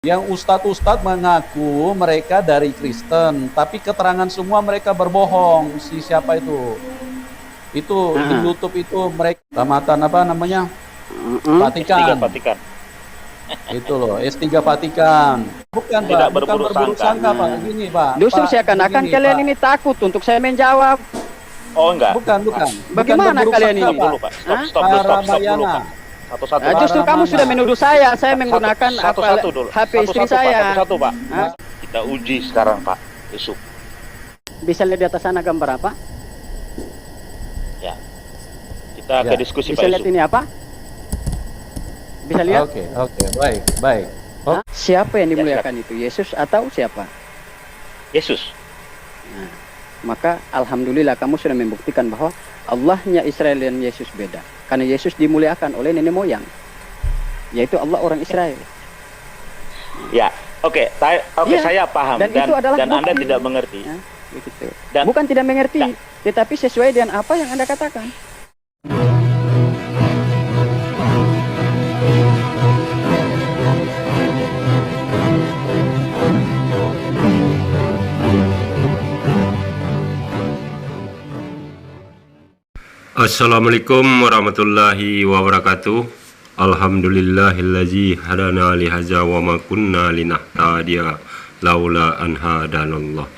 Yang ustadz-ustadz mengaku mereka dari Kristen, tapi keterangan semua mereka berbohong. Si siapa itu? Itu di Ah, YouTube itu mereka tamatan apa namanya? S3 Vatikan. Vatikan. Itu loh, S3 Vatikan. Bukan, Pak, Tidak bukan berburuk berburuk sangka. sangka, Pak. nah, Begini, Pak. justru Pak, seakan-akan begini, kalian Pak. ini takut untuk saya menjawab. Oh enggak. Bukan, bukan. Bukan Bagaimana berburuk kalian sangka, ini? Stop Pak. dulu Pak. Hah? Stop dulu Paramayana. Pak. Satu-satu Ah, Pak. justru kamu Mana? sudah menuduh saya mengunakan Satu-satu dulu. HP istri Satu-satu, Pak. saya. Satu-satu Pak. Hah? Kita uji sekarang Pak Yusuf. Bisa lihat di atas sana gambar apa? Ya. Kita Ya. ke diskusi Bisa Pak lihat Yusuf. ini apa? Bisa lihat? Oke, baik, baik. Hah? Siapa yang dimuliakan itu? Yesus atau siapa? Yesus. Nah, maka alhamdulillah kamu sudah membuktikan bahwa Allahnya Israel dan Yesus beda. Karena Yesus dimuliakan oleh nenek moyang, yaitu Allah orang Israel. Ya. Oke, Iya, saya paham dan itu adalah Anda bukti. tidak mengerti. Ya, begitu. Dan- Bukan tidak mengerti, tetapi sesuai dengan apa yang Anda katakan. Assalamualaikum warahmatullahi wabarakatuh. Alhamdulillahillazi hadana li hadza wa ma kunna linahtadiya laula an hadanallah.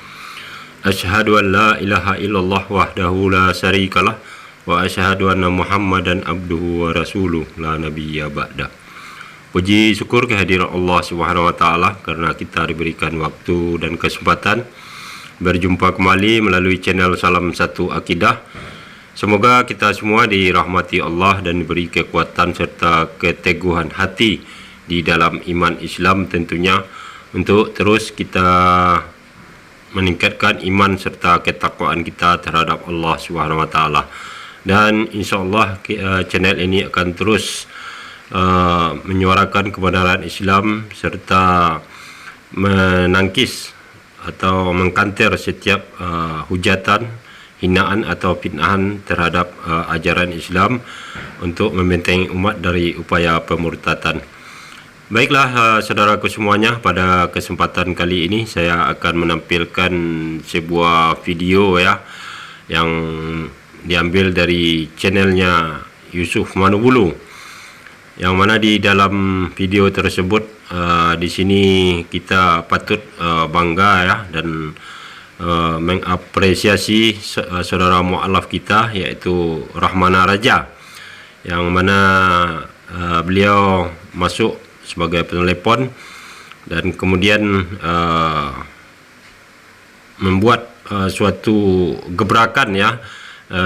Asyhadu an la ilaha illallah wahdahu la syarikalah wa asyhadu anna Muhammadan abduhu wa rasuluh la nabiyya ba'da. Puji syukur kehadiran Allah Subhanahu wa taala karena kita diberikan waktu dan kesempatan berjumpa kembali melalui channel Salam Satu Akidah. Semoga kita semua dirahmati Allah dan diberi kekuatan serta keteguhan hati di dalam iman Islam tentunya untuk terus kita meningkatkan iman serta ketakwaan kita terhadap Allah Subhanahu wa taala. Dan insyaallah channel ini akan terus menyuarakan kebenaran Islam serta menangkis atau mengkanter setiap hujatan, hinaan atau fitnahan terhadap ajaran Islam untuk membentengi umat dari upaya pemurtatan. Baiklah saudaraku semuanya, pada kesempatan kali ini saya akan menampilkan sebuah video ya yang diambil dari channelnya Yusuf Manubulu, yang mana di dalam video tersebut di sini kita patut bangga ya dan mengapresiasi saudara mu'alaf kita, yaitu Rahmana Raja, yang mana beliau masuk sebagai penelepon dan kemudian membuat suatu gebrakan ya,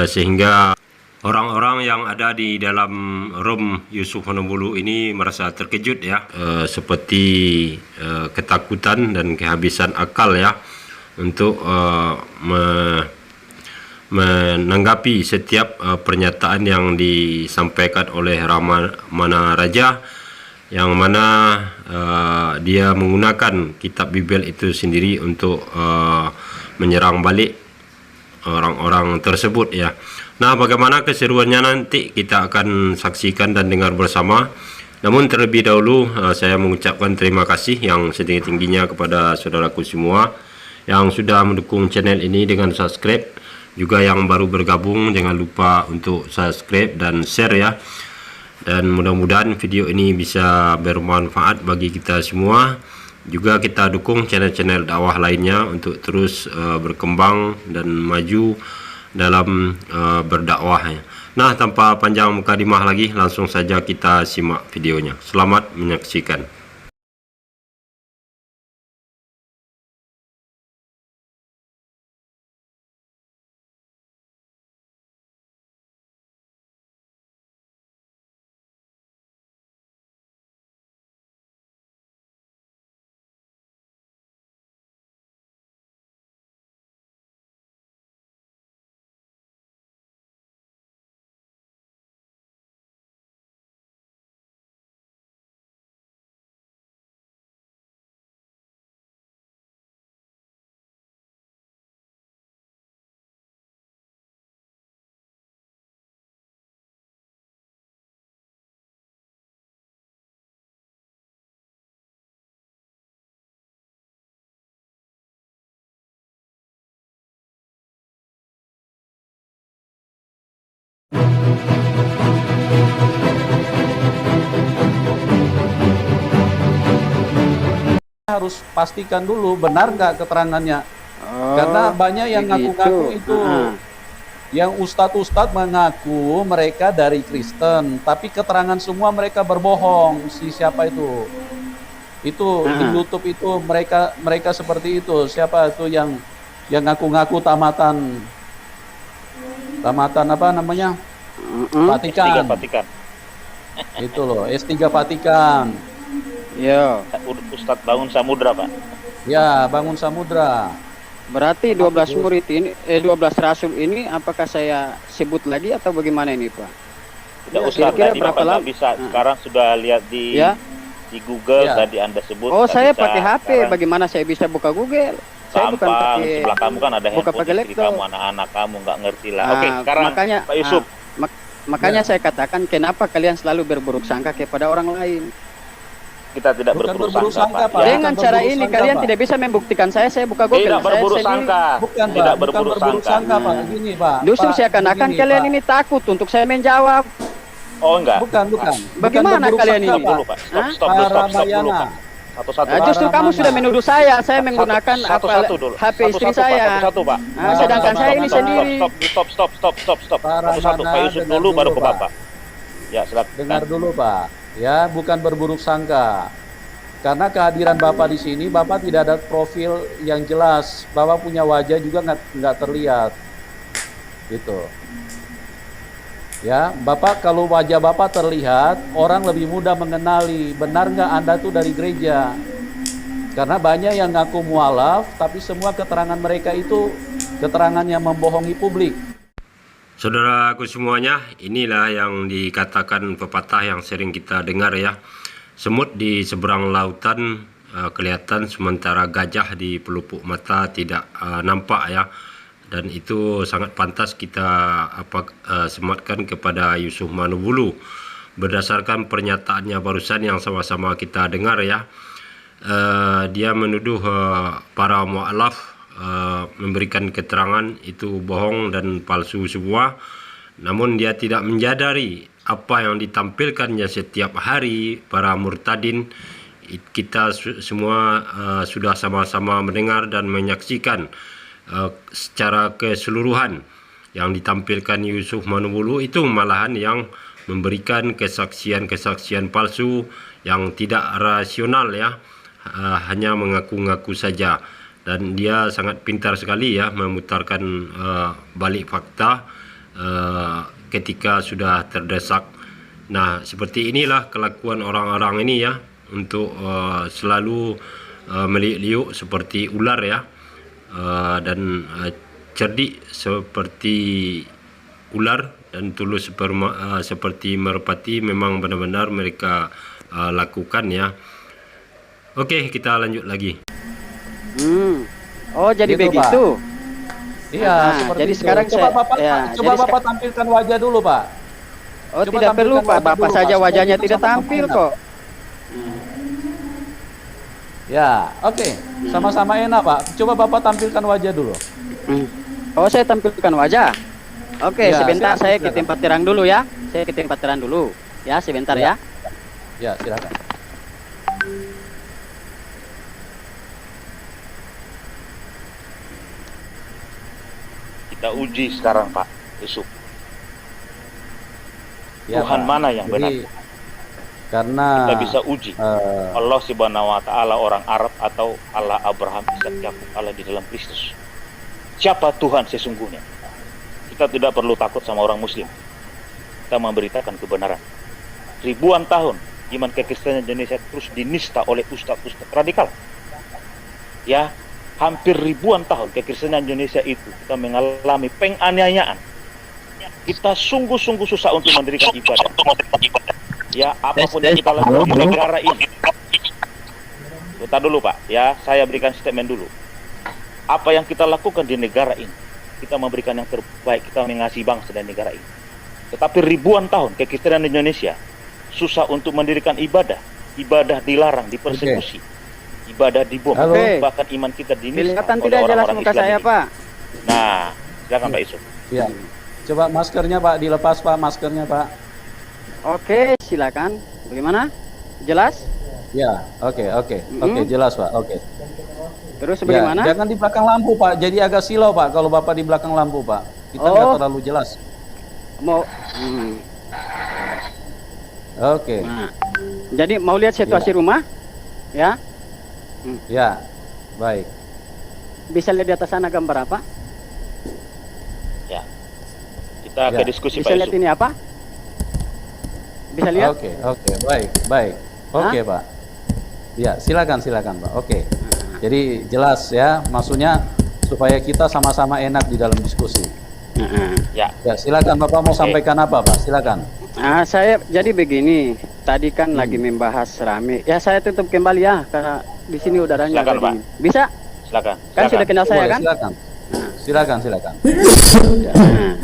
sehingga orang-orang yang ada di dalam room Yusuf Manubulu ini merasa terkejut ya, seperti ketakutan dan kehabisan akal ya untuk menanggapi setiap pernyataan yang disampaikan oleh Rahmana Raja, yang mana dia menggunakan kitab Bible itu sendiri untuk menyerang balik orang-orang tersebut ya. Nah, bagaimana keseruannya nanti kita akan saksikan dan dengar bersama. Namun terlebih dahulu saya mengucapkan terima kasih yang setinggi-tingginya kepada saudaraku semua yang sudah mendukung channel ini dengan subscribe. Juga yang baru bergabung, jangan lupa untuk subscribe dan share ya. Dan mudah-mudahan video ini bisa bermanfaat bagi kita semua. Juga kita dukung channel-channel dakwah lainnya untuk terus berkembang dan maju dalam berdakwah. Nah, tanpa panjang mukadimah lagi, langsung saja kita simak videonya. Selamat menyaksikan. harus pastikan dulu benar nggak keterangannya. Oh, Karena banyak yang begitu. ngaku-ngaku itu. Ah, Yang ustadz-ustadz mengaku mereka dari Kristen, tapi keterangan semua mereka berbohong. Si siapa itu? Itu di YouTube itu mereka seperti itu. Siapa itu yang ngaku-ngaku tamatan apa namanya? Vatikan. Vatikan. Itu loh, S3 Vatikan. Yo, Ustadz Bangun Samudra, Pak. Ya, Bangun Samudra. berarti 12 murid ini, 12 rasul ini, apakah saya sebut lagi atau bagaimana ini, Pak? Tidak Ya, usah, kira-kira tadi berapa Bapak nggak lama? bisa. Sekarang sudah lihat Ya. di Google, Ya. tadi Anda sebut. Oh, nggak saya bisa. pakai HP. Sekarang Bagaimana saya bisa buka Google? Saya bukan gampang, pakai. sebelah kamu kan ada bukan handphone pakai istri laptop. kamu, anak-anak kamu, nggak ngerti lah. Ah, Oke, sekarang makanya, Pak Yusuf. Makanya saya katakan, kenapa kalian selalu berburuk sangka kepada orang lain? Kita tidak Bukan berburuk berburuk sangka, sangka, Pak. Pak. Ya. Dengan bukan cara berburuk ini sangka, kalian Pak. tidak bisa membuktikan saya buka Google. Tidak Saya berburuk sendiri. sangka. Bukan, Tidak Pak. Bukan berburuk berburuk sangka. sangka, Pak. Gini, Pak. Justru Pak, seakan-akan begini, kalian Pak. ini takut untuk saya menjawab. Oh, enggak. Bukan. Bagaimana Bukan berburuk kalian sangka, ini? Pak. Dulu, Pak. Hah? Stop dulu, Para stop dulu, Mayana. Pak. Satu-satu. Nah, justru kamu mana? sudah menuduh saya menggunakan Satu-satu dulu. HP istri Satu-satu, Pak. saya. Satu-satu, Pak. Nah, sedangkan saya ini sendiri. Stop. Para Satu-satu. mana, Pak Yusuf dengar dulu, baru dulu, ke Pak. Bapak. Ya, silakan. Dengar dulu, Pak. Ya, bukan berburuk sangka. Karena kehadiran Bapak di sini, Bapak tidak ada profil yang jelas. Bapak punya wajah juga nggak terlihat. Gitu. Ya, Bapak kalau wajah Bapak terlihat, orang lebih mudah mengenali. Benar nggak Anda tuh dari gereja? Karena banyak yang ngaku mualaf, tapi semua keterangan mereka itu keterangan yang membohongi publik. Saudaraku semuanya, inilah yang dikatakan pepatah yang sering kita dengar ya. Semut di seberang lautan kelihatan, sementara gajah di pelupuk mata tidak nampak ya. Dan itu sangat pantas kita sematkan kepada Yusuf Manubulu berdasarkan pernyataannya barusan yang sama-sama kita dengar ya. Dia menuduh para mu'alaf memberikan keterangan itu bohong dan palsu semua, namun dia tidak menyadari apa yang ditampilkannya setiap hari para murtadin. Kita semua sudah sama-sama mendengar dan menyaksikan secara keseluruhan yang ditampilkan Yusuf Manubulu itu malahan yang memberikan kesaksian-kesaksian palsu yang tidak rasional ya, hanya mengaku-ngaku saja. Dan dia sangat pintar sekali ya memutarkan balik fakta ketika sudah terdesak. Nah, seperti inilah kelakuan orang-orang ini ya, untuk selalu meliuk-liuk seperti ular ya, dan cerdik seperti ular dan tulus seperti merpati. Memang benar-benar mereka lakukan ya. Oke, kita lanjut lagi. Oh, jadi Gitu, begitu. Iya, Nah, seperti jadi itu. sekarang coba saya- Bapak, ya, coba jadi Bapak tampilkan wajah dulu, Pak. Oh, Coba tidak perlu, tampilkan Pak. wajah Bapak dulu, saja Pak, supaya wajahnya kita tidak sama-sama tampil enak. kok. Ya, oke. Sama-sama enak, Pak. Coba Bapak tampilkan wajah dulu. Oh, saya tampilkan wajah. Oke, Ya, sebentar silakan, saya ke silakan. tempat terang dulu ya. Saya ke tempat terang dulu. Ya, sebentar Ya. ya. Ya, silakan. Kita uji sekarang, Pak Yusuf. Ya, Tuhan Pak. mana yang benar? Jadi, karena Kita bisa uji. Allah Subhanahu wa taala orang Arab atau Allah Abraham, Ishak, Yakub, Allah di dalam Kristus. Siapa Tuhan sesungguhnya? Kita tidak perlu takut sama orang muslim. Kita memberitakan kebenaran. Ribuan tahun iman kekristenan Indonesia terus dinista oleh ustadz-ustadz radikal. Ya, hampir ribuan tahun kekristenan Indonesia itu kita mengalami penganiayaan. Kita sungguh-sungguh susah untuk mendirikan ibadah. Ya, apapun yang kita lakukan di negara ini. Bentar dulu, Pak. Ya, saya berikan statement dulu. Apa yang kita lakukan di negara ini, kita memberikan yang terbaik, kita mengasihi bangsa dan negara ini. Tetapi ribuan tahun kekristenan Indonesia susah untuk mendirikan ibadah. Ibadah dilarang, dipersekusi. Ibadah dibom. Halo. Bahkan iman kita dinista Kelihatan oleh tidak jelas orang-orang muka Islam saya, ini. Pak. Nah, silakan Pak Yusuf. Ya. Coba maskernya, Pak, dilepas, Pak, maskernya, Pak. Oke, silakan. Bagaimana? Jelas? Ya, oke, jelas Pak. Oke. Terus Ya, bagaimana? jangan di belakang lampu Pak. Jadi agak silau Pak kalau Bapak di belakang lampu Pak. Kita nggak Oh. terlalu jelas. Mau Oke, nah. Jadi mau lihat situasi rumah? Ya, ya, baik. bisa lihat di atas sana gambar apa? Ya. Kita Ya. ke diskusi Bisa Pak lihat Yusuf. ini apa? Bisa lihat? Oke, baik. Oke Pak. Ya, silakan Pak. Oke. Jadi jelas ya, maksudnya supaya kita sama-sama enak di dalam diskusi. Nah, Ya. Ya, silakan Bapak mau Oke. sampaikan apa Pak? Silakan. nah, saya jadi begini. Tadi kan lagi membahas rame. Ya saya tutup kembali ya karena di sini udaranya Silakan, agak Pak. dingin. Bisa? Silakan. Kan sudah kenal saya Boleh, kan? Silakan. Ya. Nah.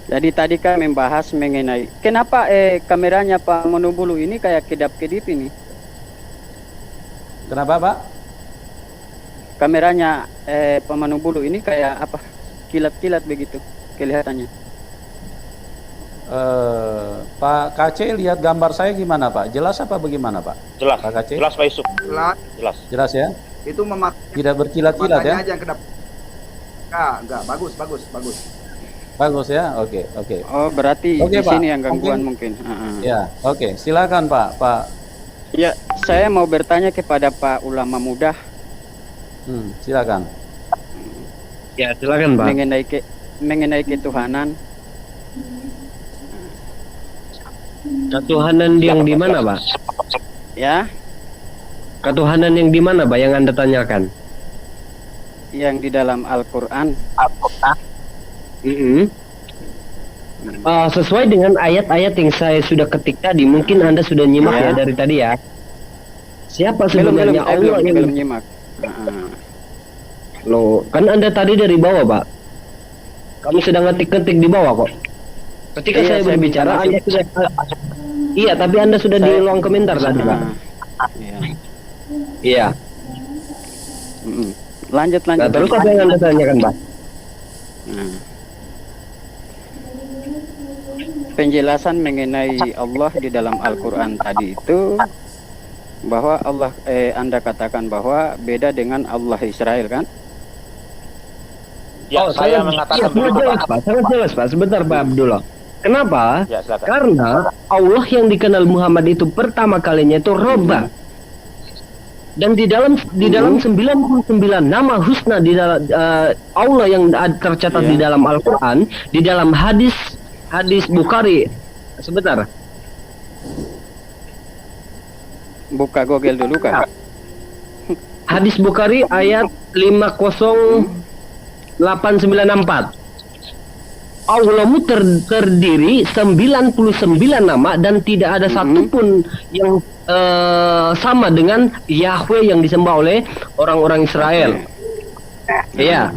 Jadi tadi kan membahas mengenai kenapa kameranya Pak Monobulu ini kayak kedap-kedip ini. Kenapa Pak? Kameranya Pak Monobulu ini kayak apa? Kilat-kilat begitu kelihatannya. Pak KC lihat gambar saya gimana Pak? Jelas apa bagaimana Pak? Jelas. Pak Kacik? Jelas Pak Yusuf. Jelas, Jelas. Jelas ya? itu Tidak berkilat-kilat ya? matanya aja yang kedap. Enggak, bagus. Bagus ya? Oke. Oh berarti Oke, di Pak. sini yang gangguan mungkin. Ya, oke. Silakan Pak. Ya saya mau bertanya kepada Pak ulama muda Silakan. Ya, silakan, Pak. mengenai ketuhanan. Ketuhanan yang di mana, Pak? Ya, Ketuhanan yang di mana, Pak, yang Anda tanyakan? yang di dalam Al-Quran. Mm-mm. Sesuai dengan ayat-ayat yang saya sudah ketik tadi, mungkin Anda sudah nyimak Ya. ya dari tadi ya. Siapa sebenarnya Allah yang belum nyimak. Loh, kan Anda tadi dari bawah, Pak. Kamu sedang ngetik-ngetik di bawah kok. Ketika Iya, saya saya berbicara, minta Anda sudah Iya, tapi Anda sudah di Saya- ruang komentar tadi, Pak. Iya. Iya. Mm-mm. Lanjut. Nah, terus apa yang Anda tanyakan, Pak? Nah. Penjelasan mengenai Allah di dalam Al-Quran tadi itu bahwa Allah Anda katakan bahwa beda dengan Allah Israel kan? Ya, saya mengatakan sangat begitu, jelas, Pak. Pak. Sangat jelas, Pak. Sebentar, Pak Abdullah. Kenapa? Ya, silakan. Karena Allah yang dikenal Muhammad itu pertama kalinya itu Robba. Dan di dalam 99 nama husna di dalam Allah yang tercatat Iya. di dalam Al-Qur'an, di dalam hadis Bukhari. Sebentar. Buka Google dulu Kak. Hadis Bukhari ayat 508964. Allahmu terdiri 99 nama dan tidak ada satupun yang sama dengan Yahweh yang disembah oleh orang-orang Israel. Iya.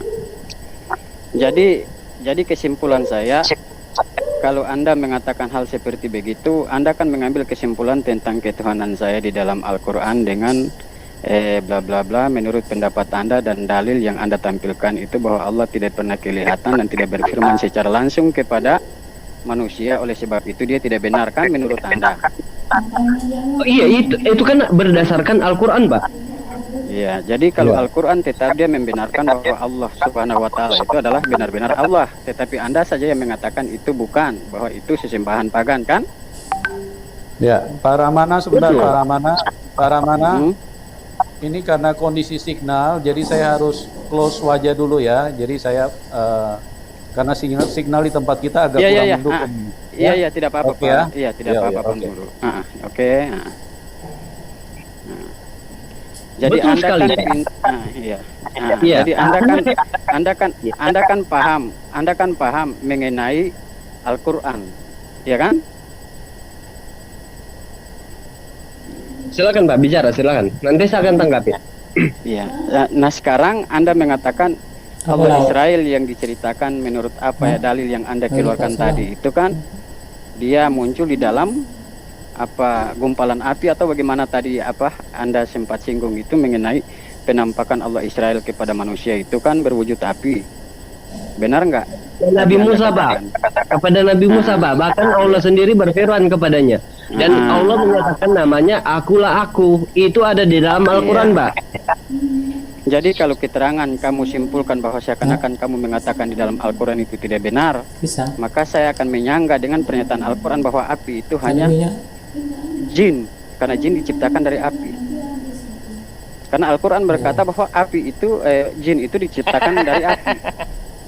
Jadi kesimpulan saya, kalau Anda mengatakan hal seperti begitu, Anda akan mengambil kesimpulan tentang ketuhanan saya di dalam Al-Quran dengan bla bla bla menurut pendapat Anda dan dalil yang Anda tampilkan itu bahwa Allah tidak pernah kelihatan dan tidak berfirman secara langsung kepada manusia, oleh sebab itu dia tidak benar kan menurut Anda? Oh, iya, itu kan berdasarkan Al-Quran, Pak. Iya, jadi kalau Iya. Al-Quran tetap dia membenarkan bahwa Allah Subhanahu wa Ta'ala itu adalah benar-benar Allah, tetapi Anda saja yang mengatakan itu bukan, bahwa itu sesembahan pagan kan? Ya, Pak Ramana sebentar, Betul. Pak Ramana. Hmm. Ini karena kondisi signal, jadi saya harus close wajah dulu ya. Jadi saya karena signal di tempat kita agak Iya, kurang iya. mendukung. Iya, tidak apa-apa, Oke ya. Pak. Iya, tidak Iya, apa-apa, iya, Bang oke. Guru. Oke. Jadi Betul Anda sekali, kan Pak. iya. Iya. Jadi Anda kan paham mengenai Al-Qur'an. Ya kan? Silakan, Pak, bicara, silakan. Nanti saya akan tanggapi. Iya. Nah, sekarang Anda mengatakan Allah Israel yang diceritakan menurut apa ya dalil yang Anda keluarkan tadi itu kan dia muncul di dalam apa gumpalan api atau bagaimana tadi apa Anda sempat singgung itu mengenai penampakan Allah Israel kepada manusia itu kan berwujud api. Benar nggak? Nabi Musa, Pak. Kepada Nabi Musa, Pak. Bahkan Allah sendiri berfirman kepadanya. Dan Allah menyatakan namanya Akulah Aku. Itu ada di dalam Al-Quran, Pak. Jadi kalau keterangan kamu simpulkan bahwa seakan-akan kamu mengatakan di dalam Al-Quran itu tidak benar, maka saya akan menyangga dengan pernyataan Al-Quran bahwa api itu hanya jin, karena jin diciptakan dari api. Karena Al-Quran berkata bahwa api itu, jin itu diciptakan dari api.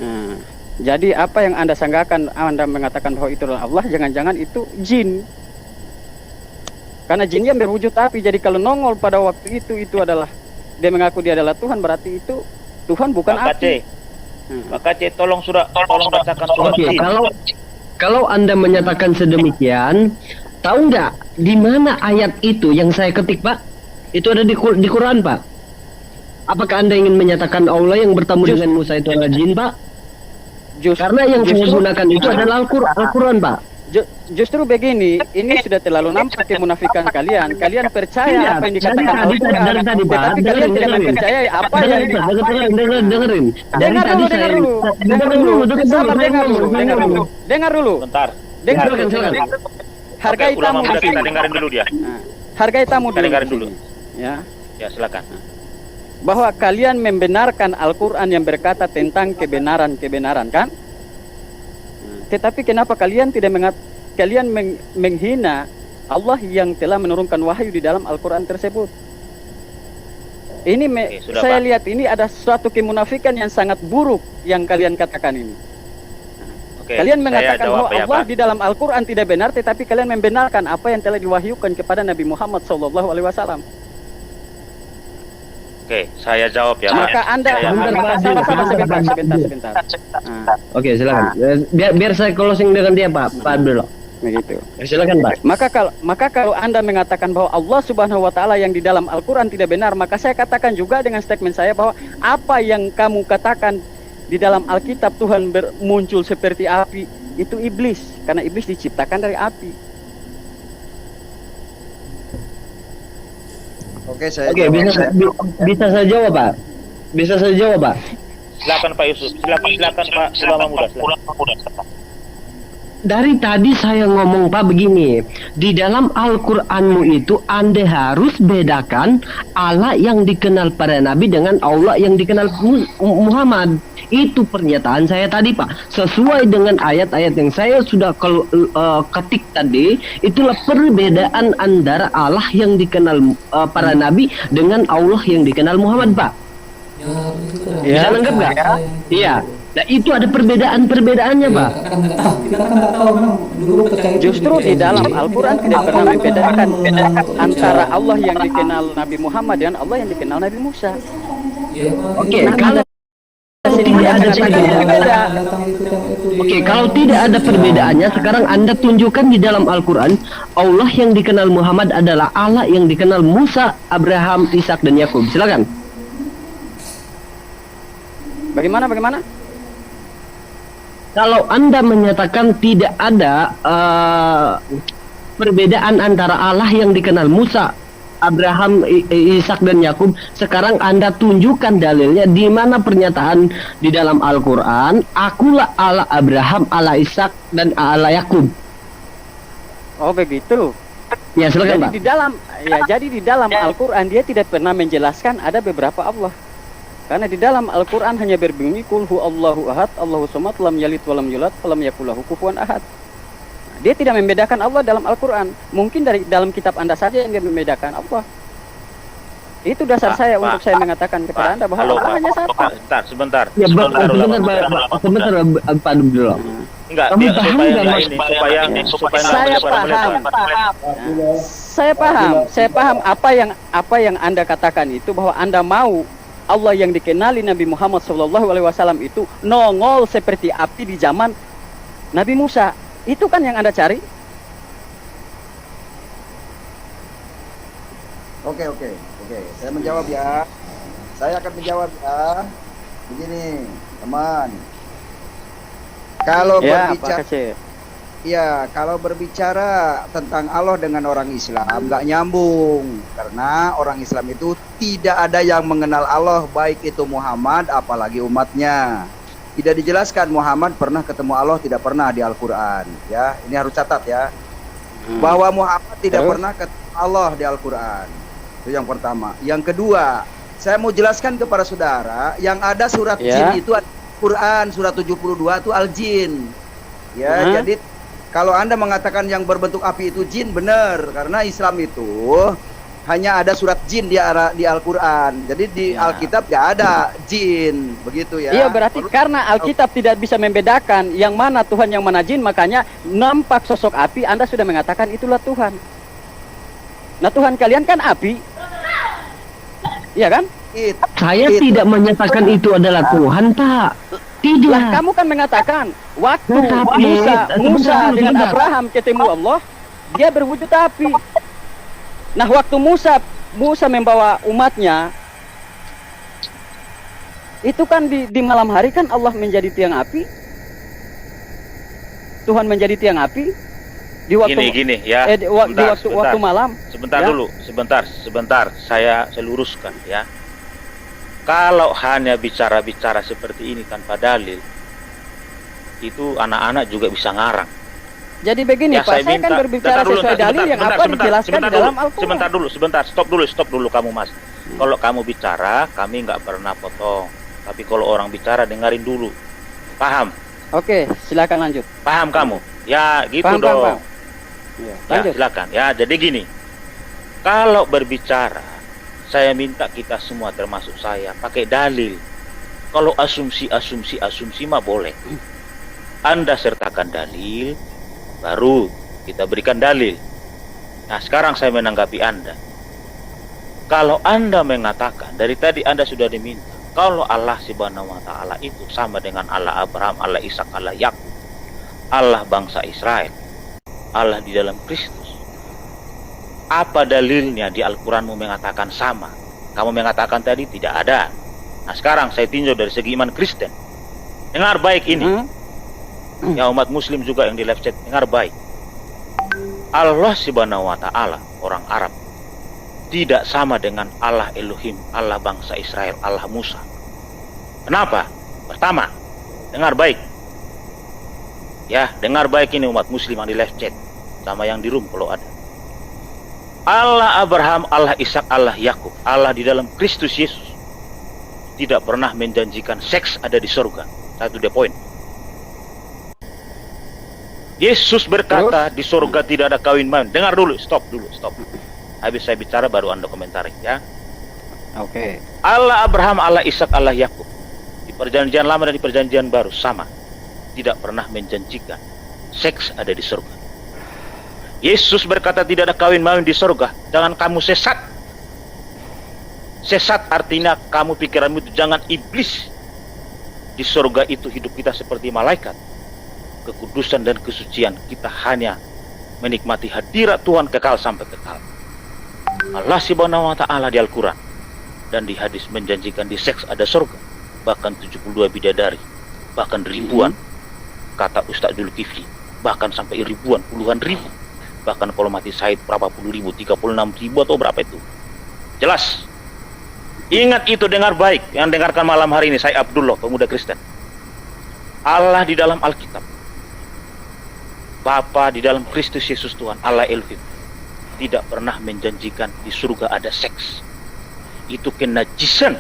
Nah, jadi apa yang Anda sanggakan, Anda mengatakan bahwa itu adalah Allah, jangan-jangan itu jin. Karena jin yang berwujud api, jadi kalau nongol pada waktu itu adalah dia mengaku dia adalah Tuhan, berarti itu Tuhan bukan api. Pak Aceh, tolong bacakan surat Oke, jin. kalau Anda menyatakan sedemikian, tahu nggak di mana ayat itu yang saya ketik, Pak? Itu ada di Quran, Pak. Apakah Anda ingin menyatakan Allah yang bertemu dengan Musa itu adalah jin, Pak? Karena yang saya gunakan itu adalah Al-Quran, Pak. Justru begini, ini sudah terlalu nampak kemunafikan kalian. Kalian percaya apa yang dikatakan Al-Quran, tetapi kalian tidak mempercayai apa yang dengerin. Dengar dulu. Bentar. Silakan. Hargai Ulama tamu di muda kita sini. dengarin dulu dia. Hargai tamu Kita dengarin di dulu. sini. Ya. Ya, silakan. Bahwa kalian membenarkan Al-Quran yang berkata tentang kebenaran kan? Tetapi kenapa kalian tidak menghina Allah yang telah menurunkan wahyu di dalam Al-Quran tersebut? Ini sudah, saya Pak. lihat ini ada suatu kemunafikan yang sangat buruk yang kalian katakan ini. Oke, Kalian saya mengatakan jawab bahwa ya, Allah Pak. di dalam Al-Quran tidak benar, tetapi kalian membenarkan apa yang telah diwahyukan kepada Nabi Muhammad SAW. Oke, saya jawab ya, Pak. Maka Anda sebentar. Oke, silakan. Biar saya closing dengan dia, Pak. Pak dulu. Begitu. Silakan, Pak. Maka kalau Anda mengatakan bahwa Allah Subhanahu wa taala yang di dalam Al-Qur'an tidak benar, maka saya katakan juga dengan statement saya bahwa apa yang kamu katakan di dalam Alkitab Tuhan muncul seperti api, itu iblis, karena iblis diciptakan dari api. Oke, saya Oke, bisa saya jawab, Pak. Bisa saya jawab, Pak. Silakan Pak Yusuf. Silakan Pak ulama muda. Silakan. Dari tadi saya ngomong, Pak, begini. Di dalam Al-Qur'anmu itu Anda harus bedakan Allah yang dikenal para nabi dengan Allah yang dikenal Muhammad. Itu pernyataan saya tadi, Pak. Sesuai dengan ayat-ayat yang saya sudah ketik tadi, itulah perbedaan antara Allah yang dikenal para nabi dengan Allah yang dikenal Muhammad, Pak. Bisa nangkep nggak? Iya. Nah, itu ada perbedaan-perbedaannya, Pak. Justru di dalam Al-Quran tidak pernah membedakan antara Allah yang dikenal Nabi Muhammad dengan Allah yang dikenal Nabi Musa. Oke, kalau tidak ada perbedaan. Oke, kalau tidak ada perbedaannya, sekarang Anda tunjukkan di dalam Al-Quran Allah yang dikenal Muhammad adalah Allah yang dikenal Musa, Abraham, Ishak, dan Yakub. Silakan. Bagaimana? Kalau Anda menyatakan tidak ada perbedaan antara Allah yang dikenal Musa, Abraham, Ishak, dan Yakub, sekarang Anda tunjukkan dalilnya di mana pernyataan di dalam Al-Quran, Akulah Allah Abraham, Allah Ishak, dan Allah Yakub. Oh begitu. Ya, silakan, Pak. Jadi di dalam Al-Quran dia tidak pernah menjelaskan ada beberapa Allah. Karena di dalam Al-Quran hanya berbunyi Qul huwallahu ahad, Allahu samad, lam yalid walam yulad, walam yakul lahu kufuwan ahad. Dia tidak membedakan Allah dalam Al-Quran. Mungkin dari dalam kitab Anda saja yang dia membedakan Allah. Itu dasar saya untuk saya mengatakan kepada Anda bahwa Allah hanya satu. Sebentar. Ya, sebentar, Pak dulu. Enggak, Kamu paham nggak, Mas? Saya paham apa yang Anda katakan itu, bahwa Anda mau Allah yang dikenali Nabi Muhammad SAW itu nongol seperti api di zaman Nabi Musa. Itu kan yang Anda cari. Oke. Saya menjawab ya. Saya akan menjawab ya. Begini, teman. Kalau kalau berbicara tentang Allah dengan orang Islam nggak nyambung, karena orang Islam itu tidak ada yang mengenal Allah, baik itu Muhammad apalagi umatnya. tidak dijelaskan Muhammad pernah ketemu Allah, tidak pernah di Al-Quran. Ya, ini harus catat ya. Bahwa Muhammad tidak Terus? pernah ketemu Allah di Al-Quran. Itu yang pertama. Yang kedua, saya mau jelaskan kepada saudara, yang ada surat Ya. jin itu Al-Quran, surat 72 itu Al-Jin. Ya, Hah? jadi kalau Anda mengatakan yang berbentuk api itu jin, benar. Karena Islam itu hanya ada surat jin di Al-Quran. Jadi di Ya. Alkitab tidak ada jin, begitu ya. Iya, berarti karena Alkitab tidak bisa membedakan yang mana Tuhan yang mana jin, makanya nampak sosok api, Anda sudah mengatakan itulah Tuhan. Nah, Tuhan kalian kan api. Iya kan? Saya tidak menyatakan itu adalah Tuhan, Pak. Tidak. Lah, kamu kan mengatakan waktu Tetapi, Musa dengan sebentar. Abraham ketemu Allah, dia berwujud api. Nah, waktu Musa membawa umatnya, itu kan di malam hari kan Allah menjadi tiang api. Tuhan menjadi tiang api di waktu Gini ya. di waktu malam. Sebentar Ya. dulu, sebentar. Saya luruskan ya. Kalau hanya bicara-bicara seperti ini tanpa dalil, itu anak-anak juga bisa ngarang. Jadi begini Ya, Pak, saya kan berbicara sesuai dalil yang apa dijelaskan di dalam Al-Quran. Stop dulu kamu Mas. Kalau kamu bicara, kami nggak pernah potong. Tapi kalau orang bicara, dengerin dulu. Paham? Oke, silakan lanjut. Paham kamu? Ya, gitu Paham, dong. paham. Ya, Ya, lanjut. silakan. Ya, jadi gini. Kalau berbicara, saya minta kita semua termasuk saya pakai dalil. Kalau asumsi mah boleh. Anda sertakan dalil, baru kita berikan dalil. Nah, sekarang saya menanggapi Anda. Kalau Anda mengatakan, dari tadi Anda sudah diminta, kalau Allah Subhanahu wa Ta'ala itu sama dengan Allah Abraham, Allah Ishak, Allah Yakub, Allah bangsa Israel, Allah di dalam Kristus. Apa dalilnya di Al-Quranmu mengatakan sama? Kamu mengatakan tadi tidak ada. Nah, sekarang saya tinjau dari segi iman Kristen. Dengar baik ini. Ya, umat muslim juga yang di live chat, dengar baik. Allah Subhanahu wa Ta'ala, orang Arab, tidak sama dengan Allah Elohim, Allah bangsa Israel, Allah Musa. Kenapa? Pertama, dengar baik. Ya, dengar baik ini umat muslim yang di live chat, sama yang di room kalau ada. Allah Abraham, Allah Ishak, Allah Yakub, Allah di dalam Kristus Yesus tidak pernah menjanjikan seks ada di surga. Satu the point. Yesus berkata di surga tidak ada kawin main. Dengar dulu, stop. Habis saya bicara baru Anda komentari ya. Oke. Allah Abraham, Allah Ishak, Allah Yakub di perjanjian lama dan di perjanjian baru sama, tidak pernah menjanjikan seks ada di surga. Yesus berkata tidak ada kawin main di surga. Jangan kamu sesat. Sesat artinya kamu pikiranmu itu jangan iblis. Di surga itu hidup kita seperti malaikat. Kekudusan dan kesucian kita hanya menikmati hadirat Tuhan kekal sampai kekal. Allah Subhanahu wa Ta'ala di Al-Quran dan di hadis menjanjikan di seks ada surga, bahkan 72 bidadari, bahkan ribuan, kata Ustaz Zulkifli, bahkan sampai ribuan, puluhan ribu, bahkan kalau mati syahid berapa puluh ribu, 36 ribu atau berapa itu. Jelas. Ingat itu, dengar baik. Yang dengarkan malam hari ini, saya Abdullah, pemuda Kristen. Allah di dalam Alkitab, Bapa di dalam Kristus Yesus Tuhan, Allah Elohim, tidak pernah menjanjikan di surga ada seks. Itu kenajisan.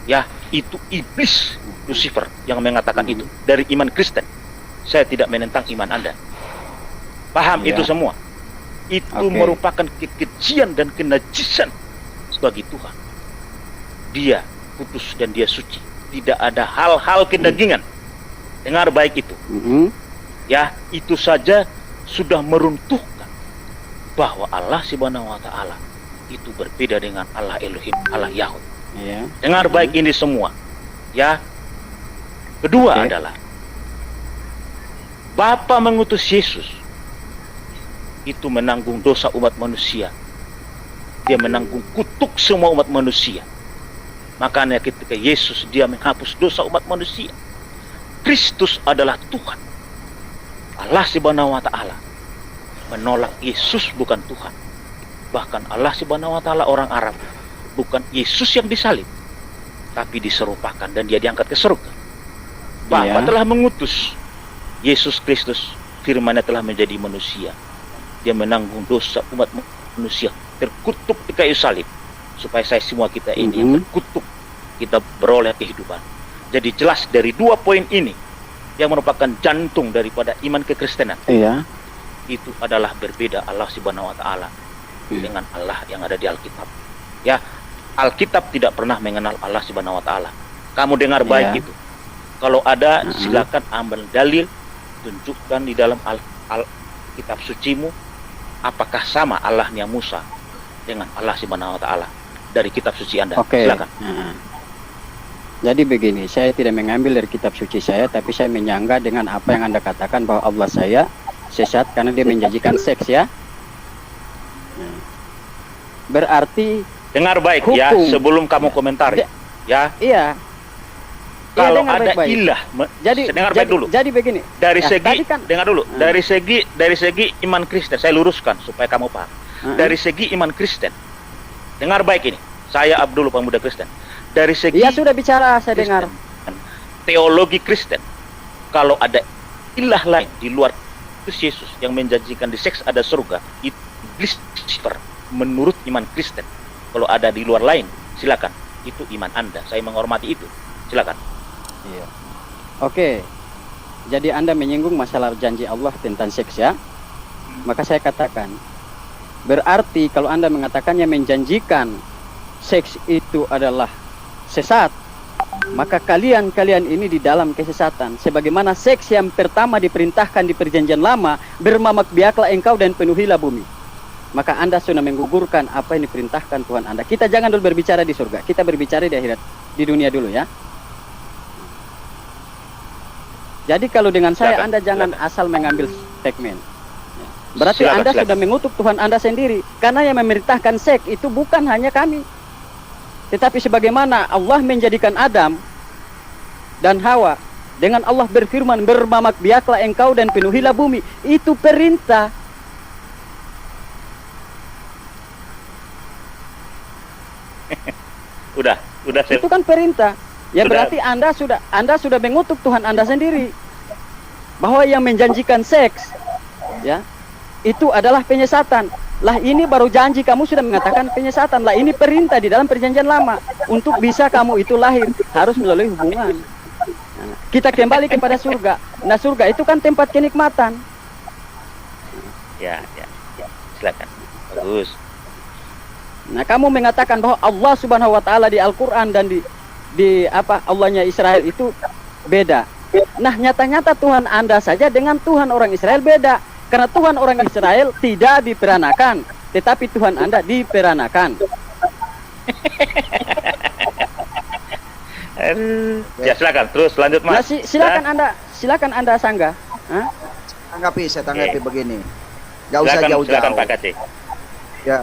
Ya, itu iblis Lucifer yang mengatakan itu dari iman Kristen. Saya tidak menentang iman Anda. Paham Ya. itu semua. Itu Oke. merupakan kekejian dan kenajisan bagi Tuhan. Dia kudus dan dia suci. Tidak ada hal-hal kedagingan. Dengar baik itu. Ya, itu saja sudah meruntuhkan bahwa Allah Subhanahu wa Ta'ala itu berbeda dengan Allah Elohim, Allah Yahud. Iya. Dengar baik ini semua. Ya. Kedua Oke. adalah Bapa mengutus Yesus itu menanggung dosa umat manusia. Dia menanggung kutuk semua umat manusia. Makanya ketika Yesus dia menghapus dosa umat manusia. Kristus adalah Tuhan. Allah Subhanahu wa Ta'ala menolak Yesus bukan Tuhan. Bahkan Allah Subhanahu wa Ta'ala orang Arab, bukan Yesus yang disalib, tapi diserupakan dan dia diangkat ke surga. Bapa Iya. telah mengutus Yesus Kristus, firman-Nya telah menjadi manusia. Dia menanggung dosa umat manusia, terkutuk di kayu salib, supaya semua kita ini yang terkutuk, kita beroleh kehidupan. Jadi jelas dari dua poin ini yang merupakan jantung daripada iman kekristenan, Iya. itu adalah berbeda Allah Subhanahu wa taala dengan Allah yang ada di Alkitab. Ya, Alkitab tidak pernah mengenal Allah Subhanahu wa taala. Kamu dengar baik Iya. itu. Kalau ada, silakan ambil dalil, tunjukkan di dalam kitab sucimu apakah sama Allahnya Musa dengan Allah Subhanahu wa taala dari kitab suci Anda. Oke. Silakan. Jadi begini, saya tidak mengambil dari kitab suci saya, tapi saya menyangga dengan apa yang Anda katakan bahwa Allah saya sesat karena dia menjanjikan seks ya. Berarti Dengar baik ya Hukum. sebelum kamu komentari. Ya, iya. kalau dengar ada baik-baik. ilah, dengar baik dulu. Jadi begini. Dari Ya, segi tadi kan- dengar dulu, dari segi iman Kristen, saya luruskan supaya kamu paham. Dari segi iman Kristen, dengar baik ini. Saya Abdul, pemuda Kristen. Dari segi Iya sudah bicara, saya Kristen, dengar. teologi Kristen, kalau ada ilah lain di luar Kristus Yesus yang menjanjikan di seks ada surga, itu iblis menurut iman Kristen. Kalau ada di luar lain, silakan. Itu iman Anda. Saya menghormati itu. Silakan. Iya. Oke. Jadi Anda menyinggung masalah janji Allah tentang seks ya. Maka saya katakan, berarti kalau Anda mengatakannya menjanjikan seks itu adalah sesat, maka kalian ini di dalam kesesatan. Sebagaimana seks yang pertama diperintahkan di perjanjian lama, bermamak biaklah engkau dan penuhilah bumi. Maka Anda sudah menggugurkan apa yang diperintahkan Tuhan Anda. Kita jangan dulu berbicara di surga, kita berbicara di akhirat, di dunia dulu ya. Jadi kalau dengan saya, Silakan, Anda jangan asal mengambil segmen. Berarti Silakan, Anda silakan. sudah mengutuk Tuhan Anda sendiri. Karena yang memerintahkan seks itu bukan hanya kami, tetapi sebagaimana Allah menjadikan Adam dan Hawa, dengan Allah berfirman, bermamak biaklah engkau dan penuhilah bumi. Itu perintah. Udah saya Itu kan perintah. Ya Sudah. berarti Anda sudah mengutuk Tuhan Anda sendiri. Bahwa yang menjanjikan seks ya, itu adalah penyesatan. Lah ini baru janji, kamu sudah mengatakan penyesatan. Lah ini perintah di dalam perjanjian lama. Untuk bisa kamu itu lahir harus melalui hubungan. Nah, kita kembali kepada surga. Nah, surga itu kan tempat kenikmatan. ya. Silakan. Bagus. Nah, kamu mengatakan bahwa Allah Subhanahu wa taala di Al-Qur'an dan di apa Allahnya Israel itu beda. Nah, nyata-nyata Tuhan Anda saja dengan Tuhan orang Israel beda. Karena Tuhan orang Israel tidak diperanakan, tetapi Tuhan Anda diperanakan. Ya silakan. Terus lanjut Nah, Mas. silakan Anda sanggah. Hah? Saya tanggapi begini. Gak usah Silakan jauh-jauh. Pak Kati. Ya,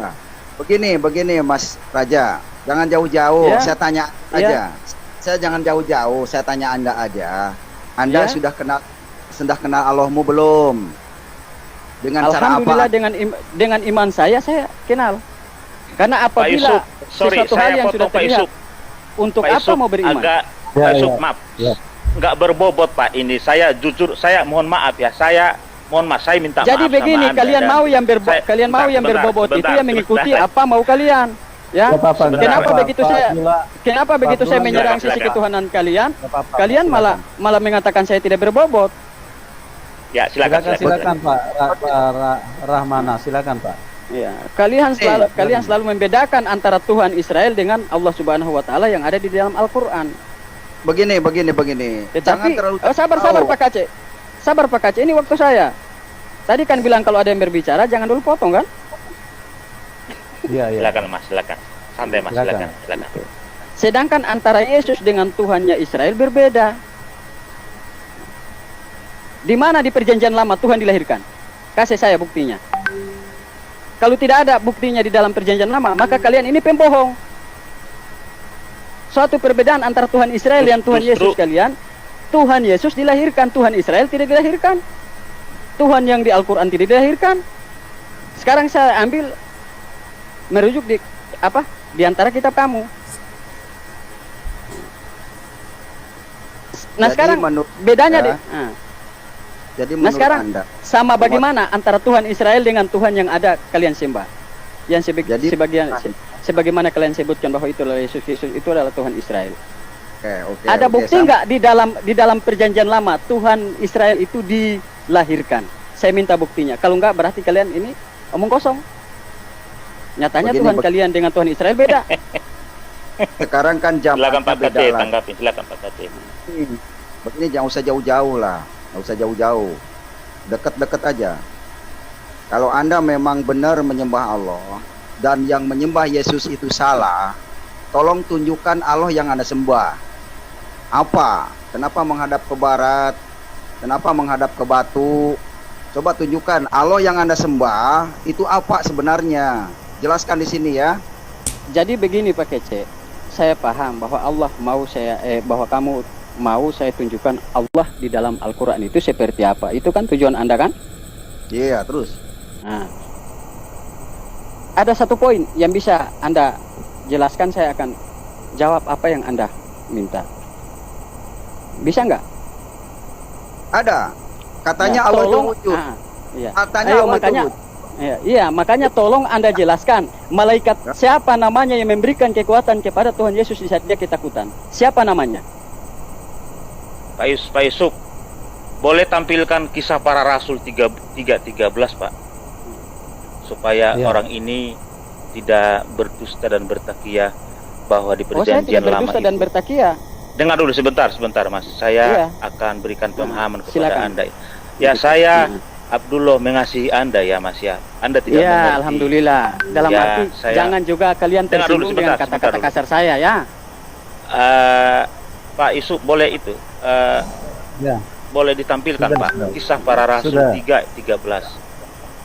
begini Mas Raja, jangan jauh-jauh. Ya. Saya tanya aja. Saya jangan jauh-jauh. Saya tanya Anda aja. Anda Ya. sudah kenal Allahmu belum? Dengan cara apa? Alhamdulillah dengan iman saya kenal. Karena Pak Yusuf, apabila sorry sesuatu hal saya yang sudah potong Pak terlihat, Yusuf. untuk Pak apa Yusuf mau beriman? agak Ya, Pak Yusuf ya. maaf. Ya. Nggak berbobot Pak ini. Saya jujur, saya mohon maaf ya. Saya minta Jadi maaf begini, sama Anda kalian dan mau yang bentar, berbobot itu bentar, yang mengikuti bentar. apa mau kalian. Ya. Gak apa-apa, Sebentar, Kenapa Pak. begitu saya kenapa begitu saya Silakan, menyerang sisi silakan. ketuhanan kalian? Gak apa-apa, Kalian silakan. malah mengatakan saya tidak berbobot. Ya silakan. Silakan Pak Rahmana, silakan Pak. Ya, kalian selalu membedakan antara Tuhan Israel dengan Allah Subhanahu wa taala yang ada di dalam Al-Qur'an. Begini. Jangan Tetapi terlalu sabar Pak Kace. Sabar Pak Kace, ini waktu saya. Tadi kan bilang kalau ada yang berbicara jangan dulu potong kan? Iya, iya. Silakan Mas, silakan. Santai Mas, Silakan. silakan. Sedangkan antara Yesus dengan Tuhannya Israel berbeda. Di mana di perjanjian lama Tuhan dilahirkan? Kasih saya buktinya. Kalau tidak ada buktinya di dalam perjanjian lama, maka kalian ini pembohong. Suatu perbedaan antara Tuhan Israel dan Tuhan Justru- Yesus kalian. Tuhan Yesus dilahirkan, Tuhan Israel tidak dilahirkan. Tuhan yang di Al-Quran tidak dilahirkan. Sekarang saya ambil merujuk di antara kitab kamu. Nah Jadi sekarang menurut bedanya Anda- deh. Nah, Jadi Nah menurut sekarang Anda, sama bagaimana antara Tuhan Israel dengan Tuhan yang ada kalian sembah? Yang Jadi- sebagaimana kalian sebutkan bahwa itu adalah Yesus itu adalah Tuhan Israel. oke, Ada oke, bukti nggak di dalam perjanjian lama Tuhan Israel itu dilahirkan? Saya minta buktinya. Kalau nggak berarti kalian ini omong kosong. Nyatanya Begini, Tuhan kalian dengan Tuhan Israel beda. Sekarang kan Silakan zamannya Pak beda Kate lah. tanggapi, silakan Pak Kate. Begini jangan usah jauh-jauh lah, nggak usah jauh-jauh, deket-deket aja. Kalau Anda memang benar menyembah Allah dan yang menyembah Yesus itu salah, tolong tunjukkan Allah yang Anda sembah. Apa? Kenapa menghadap ke barat? Kenapa menghadap ke batu? Coba tunjukkan Allah yang Anda sembah itu apa sebenarnya. Jelaskan di sini ya. Jadi begini Pak Kece, saya paham bahwa Allah mau bahwa kamu mau saya tunjukkan Allah di dalam Al-Quran itu seperti apa. Itu kan tujuan Anda kan? Iya, terus. Nah, ada satu poin yang bisa Anda jelaskan, saya akan jawab apa yang Anda minta. Bisa nggak? Ada. Katanya Ya, Allah itu tolong, wujud. iya. Katanya Ayo, Allah makanya, itu wujud. iya, makanya tolong Anda jelaskan malaikat siapa namanya yang memberikan kekuatan kepada Tuhan Yesus di saat dia ketakutan. Siapa namanya? Pak Yusuf, boleh tampilkan kisah para rasul 3:13 Pak, supaya Ya. orang ini tidak berdusta dan bertakiyah bahwa di Oh, saya perjanjian tidak lama berdusta itu. dan bertakiyah. Dengar dulu sebentar Mas. Saya Iya. akan berikan pemahaman kepada Silakan. Anda. Ya, saya Abdullah mengasihi Anda ya Mas ya. Anda tidak Iya, mengerti. alhamdulillah. Dalam Ya, arti saya- jangan juga kalian Dengar dulu, tersinggung dengan sebentar kata-kata dulu. kasar saya ya. Pak Yusuf boleh itu Ya, boleh ditampilkan Sudah, Pak sudah. kisah para rasul Sudah. 3:13.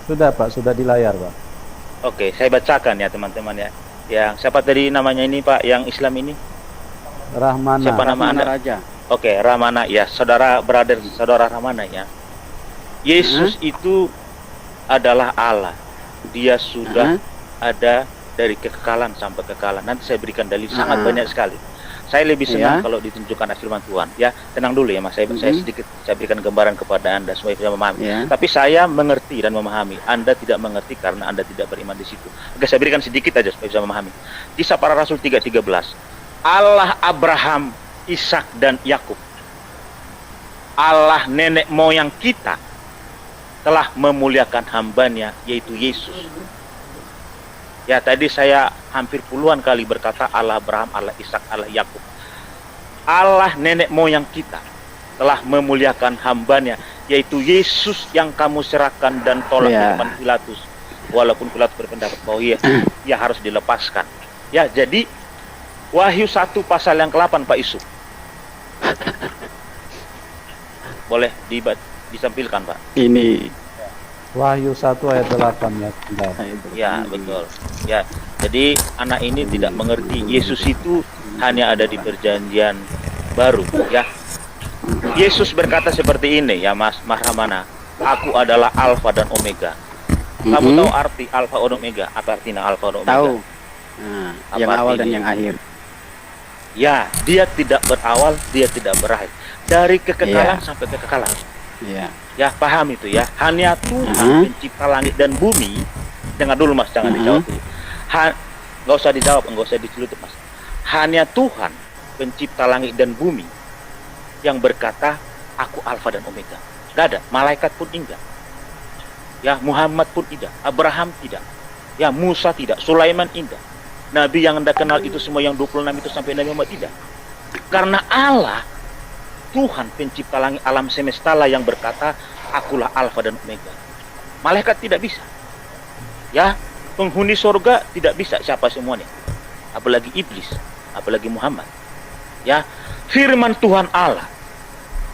sudah Pak, sudah di layar Pak. Oke, saya bacakan ya teman-teman ya. Yang siapa tadi namanya ini Pak yang Islam ini? Rahmana. Siapa nama Rahmana Anda? Raja. Oke, Ramana ya, saudara Ramana ya. Yesus itu adalah Allah. Dia sudah ada dari kekekalan sampai kekekalan. Nanti saya berikan dalil sangat banyak sekali. Saya lebih senang kalau ditunjukkan firman Tuhan. Ya, tenang dulu ya Mas. Saya sedikit saya berikan gambaran kepada Anda supaya bisa memahami. Ya. Tapi saya mengerti dan memahami. Anda tidak mengerti karena Anda tidak beriman di situ. Oke, saya berikan sedikit aja supaya bisa memahami. Kisah para Rasul 3:13. Allah Abraham, Ishak dan Yakub, Allah nenek moyang kita telah memuliakan hambanya yaitu Yesus. Ya, tadi saya hampir puluhan kali berkata Allah Abraham, Allah Ishak, Allah Yakub. Allah nenek moyang kita telah memuliakan hambanya yaitu Yesus yang kamu serahkan dan tolak di depan Pilatus. Walaupun Pilatus berpendapat bahwa ia harus dilepaskan. Ya, jadi Wahyu 1 pasal yang ke-8 Pak Yusuf. Boleh ditampilkan Pak. Ini Wahyu 1 ayat 8 ya. Sebentar. Ya, betul. Ya, jadi anak ini tidak mengerti Yesus itu hanya ada di perjanjian baru, ya. Yesus berkata seperti ini, ya Mas Rahmana, aku adalah Alfa dan Omega. Kamu tahu arti Alfa dan Omega? Apa artinya Alfa dan Omega? tahu. Nah, yang Apa awal dan artinya? yang akhir. Ya, dia tidak berawal, dia tidak berakhir. Dari kekekalan sampai kekekalan. Iya. Ya, paham itu ya. Hanya Tuhan pencipta langit dan bumi. Dengar dulu Mas, jangan dijawab dulu. Nggak usah dijawab, nggak usah dicelutup Mas. Hanya Tuhan pencipta langit dan bumi yang berkata, aku Alfa dan Omega. Gak ada, malaikat pun enggak. Ya, Muhammad pun tidak, Abraham tidak. Ya, Musa tidak, Sulaiman tidak. Nabi yang Anda kenal itu semua yang 26 itu sampai Nabi Muhammad tidak. Karena Allah, Tuhan pencipta langit alam semesta lah yang berkata, akulah Alfa dan Omega. Malaikat tidak bisa. Ya, penghuni surga tidak bisa siapa semuanya. Apalagi iblis, apalagi Muhammad. Ya, firman Tuhan Allah.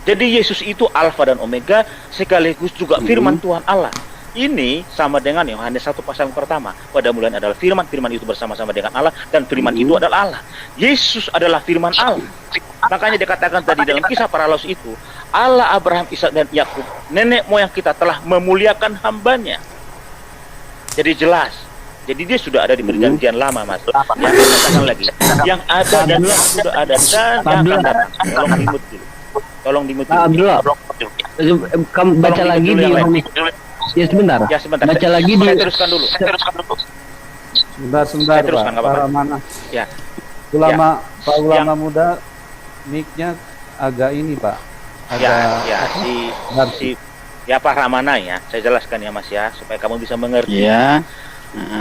Jadi Yesus itu Alfa dan Omega sekaligus juga firman Tuhan Allah. Ini sama dengan Yohanes 1 pasal yang pertama. Pada mulanya adalah firman, firman itu bersama-sama dengan Allah, dan firman itu adalah Allah. Yesus adalah firman Allah. Makanya dikatakan tadi dalam kisah para rasul itu, Allah Abraham, Ishak dan Yakub, nenek moyang kita telah memuliakan hambanya. Jadi jelas. Jadi dia sudah ada di perjanjian lama, Mas. Yang katakan lagi, yang ada dan yang sudah ada dan yang akan datang. Tolong ribut dulu. Tolong dimute. Abdullah, kamu baca Tolong lagi dimute di yang lain. Yohanes. Ya sebentar. Ya sebentar. Baca lagi Saya di teruskan dulu. Sebentar, Saya teruskan, Pak. nggak apa-apa. Para mana? Ya. Ulama, Pak ulama Yang- muda, mic-nya agak ini, Pak. Ya, Agak ya si ya Pak Ramana ya. Saya jelaskan ya Mas ya supaya kamu bisa mengerti. Ya.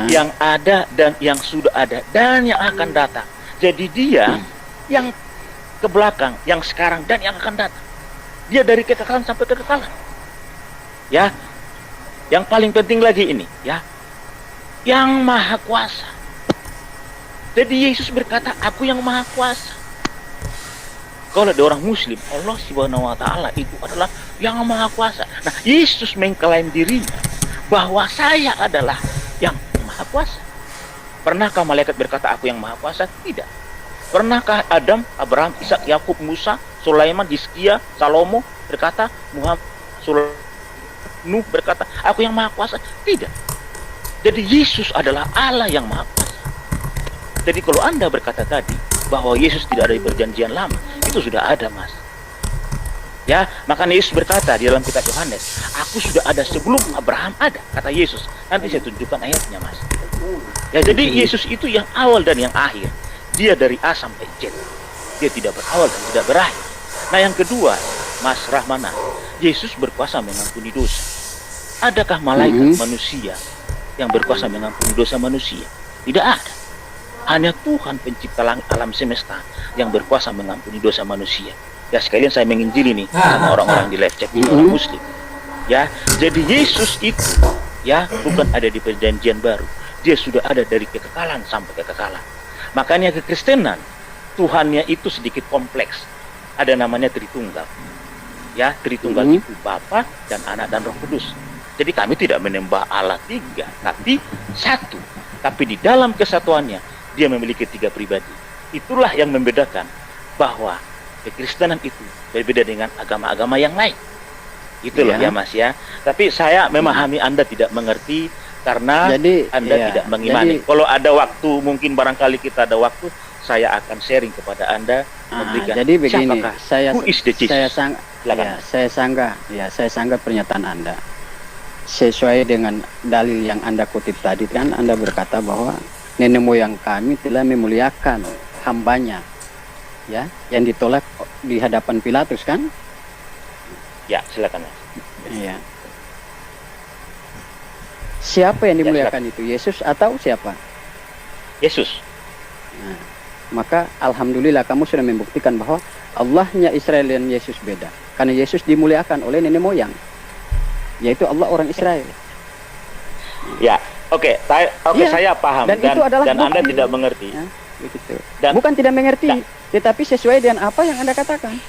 Yang ada dan yang sudah ada dan yang akan datang. Jadi dia yang ke belakang, yang sekarang dan yang akan datang. Dia dari kekekalan sampai kekekalan. Ya. Yang paling penting lagi ini, ya. Yang maha kuasa. Jadi Yesus berkata, aku yang maha kuasa. Kalau ada orang muslim, Allah Subhanahu wa taala itu adalah yang maha kuasa. Nah, Yesus mengklaim dirinya bahwa saya adalah yang maha kuasa. Pernahkah malaikat berkata aku yang maha kuasa? Tidak. Pernahkah Adam, Abraham, Ishak, Yakub, Musa, Sulaiman, Hizkia, Salomo berkata, Muhammad, Nuh berkata, aku yang maha kuasa? Tidak. Jadi Yesus adalah Allah yang maha kuasa. Jadi kalau Anda berkata tadi bahwa Yesus tidak ada di perjanjian lama, itu sudah ada, Mas. Ya, makanya Yesus berkata di dalam kitab Yohanes, aku sudah ada sebelum Abraham ada, kata Yesus. Nanti saya tunjukkan ayatnya, Mas. Ya, jadi Yesus itu yang awal dan yang akhir. Dia dari A sampai Z. Dia tidak berawal dan tidak berakhir. Nah, yang kedua, Mas Rahmana, Yesus berkuasa mengampuni dosa. Adakah malaikat manusia yang berkuasa mengampuni dosa manusia? Tidak ada. Hanya Tuhan pencipta langit alam semesta yang berkuasa mengampuni dosa manusia. Ya, sekalian saya menginjili nih sama orang-orang di live chat ini, orang muslim. Ya, jadi Yesus itu ya bukan ada di perjanjian baru. Dia sudah ada dari kekekalan sampai kekekalan. Makanya kekristenan Tuhannya itu sedikit kompleks. Ada namanya Tritunggal. Ya, Tritunggal itu Bapa dan Anak dan Roh Kudus. Jadi kami tidak menyembah Allah tiga, tapi satu. Tapi di dalam kesatuannya dia memiliki tiga pribadi. Itulah yang membedakan bahwa kekristenan itu berbeda dengan agama-agama yang lain. Itulah ya Mas ya. Tapi saya memahami Anda tidak mengerti karena Anda tidak mengimani. Kalau ada waktu, mungkin barangkali kita ada waktu, saya akan sharing kepada Anda memberikan. Jadi begini, who is the Jesus? saya sanggah pernyataan Anda. Sesuai dengan dalil yang Anda kutip tadi kan, Anda berkata bahwa nenek moyang kami telah memuliakan hambanya, ya, yang ditolak di hadapan Pilatus kan? Ya, silakan Mas. Iya. Siapa yang dimuliakan itu? Yesus atau siapa? Yesus. Nah, maka alhamdulillah kamu sudah membuktikan bahwa Allahnya Israel dan Yesus beda. Karena Yesus dimuliakan oleh nenek moyang, yaitu Allah orang Israel. Ya, oke, saya paham dan Anda tidak mengerti. Ya, begitu. Bukan tidak mengerti, tetapi sesuai dengan apa yang Anda katakan.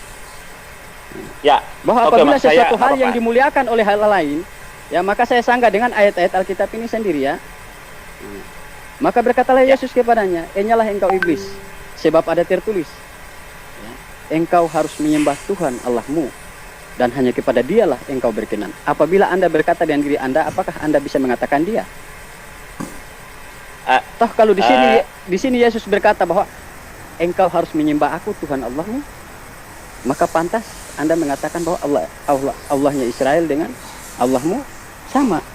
Ya, bahwa apabila sesuatu hal yang dimuliakan oleh hal lain, ya maka saya sanggah dengan ayat-ayat Alkitab ini sendiri ya. Maka berkatalah Yesus kepadanya, "Enyalah engkau iblis, sebab ada tertulis, ya, engkau harus menyembah Tuhan Allahmu, dan hanya kepada Dialah engkau berkenan." Apabila Anda berkata dengan diri Anda, apakah Anda bisa mengatakan Dia? Toh kalau di sini Yesus berkata bahwa engkau harus menyembah Aku Tuhan Allahmu, maka pantas Anda mengatakan bahwa Allahnya Israel dengan Allahmu sama. Nah,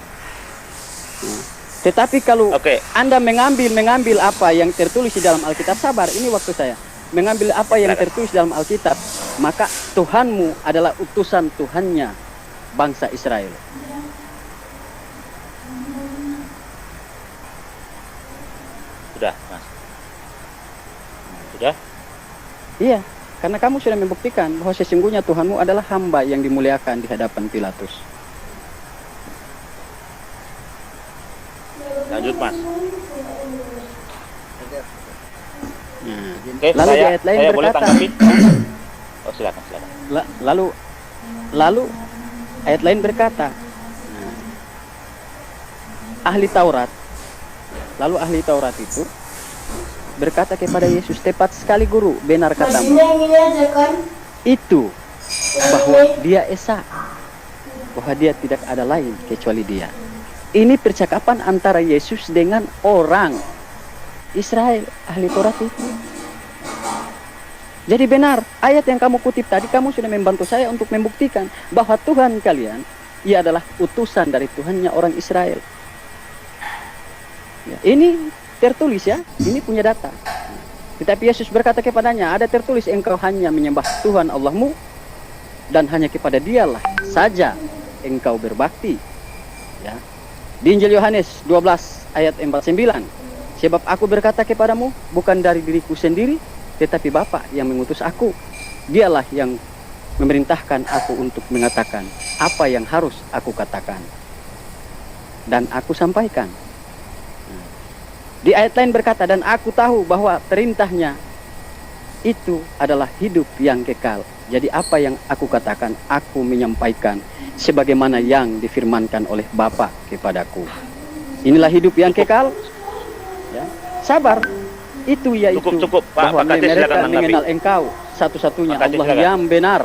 tetapi kalau Anda mengambil apa yang tertulis di dalam Alkitab, sabar, ini waktu saya. Mengambil apa yang tertulis dalam Alkitab, maka Tuhanmu adalah utusan Tuhannya bangsa Israel. Sudah, Mas. Sudah? Iya, karena kamu sudah membuktikan bahwa sesungguhnya Tuhanmu adalah hamba yang dimuliakan di hadapan Pilatus. Lanjut, Mas. Nah, lalu di ayat lain berkata, oh silakan. Lalu ayat lain berkata, ahli Taurat itu berkata kepada Yesus, tepat sekali guru, benar katamu. Itu bahwa Dia Esa, bahwa Dia tidak ada lain kecuali Dia. Ini percakapan antara Yesus dengan orang Israel, ahli Taurat itu. Jadi benar, ayat yang kamu kutip tadi, kamu sudah membantu saya untuk membuktikan bahwa Tuhan kalian, ia adalah utusan dari Tuhannya orang Israel. Ya, ini tertulis ya, ini punya data. Tetapi Yesus berkata kepadanya, ada tertulis engkau hanya menyembah Tuhan Allahmu, dan hanya kepada dialah saja engkau berbakti. Ya. Di Injil Yohanes 12 ayat 49, sebab aku berkata kepadamu, bukan dari diriku sendiri, tetapi Bapa yang mengutus aku. Dialah yang memerintahkan aku untuk mengatakan apa yang harus aku katakan dan aku sampaikan. Di ayat lain berkata, dan aku tahu bahwa perintahnya itu adalah hidup yang kekal. Jadi apa yang aku katakan, aku menyampaikan sebagaimana yang difirmankan oleh Bapa kepadaku. Inilah hidup yang kekal. Ya. Sabar. Itu yaitu Cukup, Pak. bahwa Pak Kades, mereka silakan menanggapi. mengenal engkau satu-satunya Pak Kades, Allah silakan. yang benar,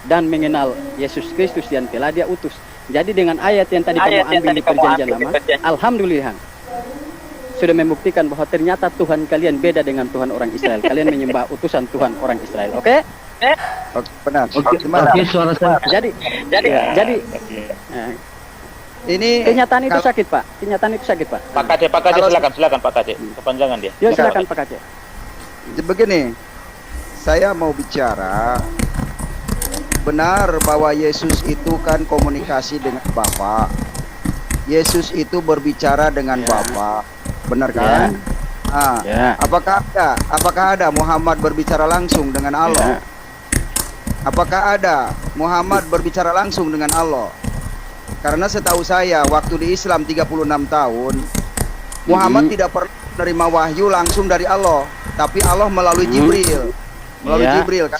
dan mengenal Yesus Kristus yang telah dia utus. Jadi dengan ayat yang tadi kamu ambil di perjanjian lama, alhamdulillah sudah membuktikan bahwa ternyata Tuhan kalian beda dengan Tuhan orang Israel. Kalian menyembah utusan Tuhan orang Israel. Oke? Oke, benar. Oke, Gimana? oke, suara saya. Jadi Ini kenyataan itu kal- sakit, Pak. Kenyataan itu sakit, Pak. Pak Kades, Kalau- silakan Pak Kades. Kepanjangan dia. Ya silakan Pak Kacek. Begini, saya mau bicara benar bahwa Yesus itu kan komunikasi dengan Bapa. Yesus itu berbicara dengan Bapa, benar kan? Ah, Ya. apakah ada Muhammad berbicara langsung dengan Allah? Apakah ada Muhammad berbicara langsung dengan Allah? Karena setahu saya waktu di Islam 36 tahun, Muhammad tidak pernah menerima wahyu langsung dari Allah, tapi Allah melalui Jibril. Melalui Ya, Jibril kan?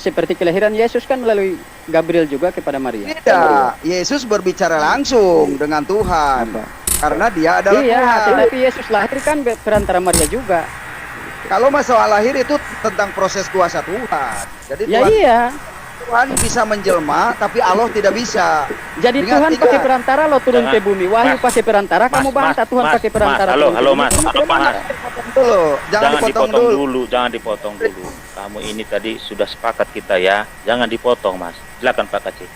seperti kelahiran Yesus kan melalui Gabriel juga kepada Maria. Tidak, Yesus berbicara langsung dengan Tuhan. Apa? Karena dia adalah Iya, Tuhan. tetapi Yesus lahir kan perantara Maria juga. Kalau masalah lahir itu tentang proses kuasa Tuhan. Jadi Ya Tuhan, iya. Tuhan bisa menjelma, tapi Allah tidak bisa. Jadi Ingat, Tuhan ingat. pakai perantara, lo turun Jangan. ke bumi. Wahyu Mas, pakai perantara, kamu bantah Tuhan pakai perantara. Halo, turun ke halo bumi. Mas. Mas. Dulu, jangan dipotong dulu. Jangan dipotong dulu. Kamu ini tadi sudah sepakat kita ya. Jangan dipotong, Mas. Silakan Pak Kacik.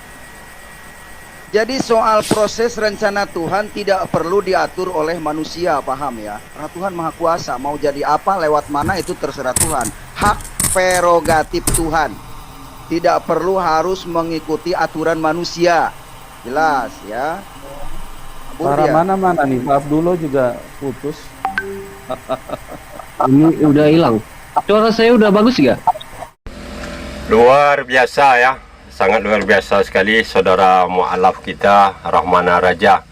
Jadi soal proses rencana Tuhan tidak perlu diatur oleh manusia, paham ya? Karena Tuhan Maha Kuasa, mau jadi apa, lewat mana itu terserah Tuhan. Hak prerogatif Tuhan. Tidak perlu harus mengikuti aturan manusia. Jelas ya. Para Ya. mana-mana nih, Pak Abdullah juga putus. Ini udah hilang. Suara saya udah bagus gak? Luar biasa ya, sangat luar biasa sekali saudara mu'alaf kita Rahmana Raja.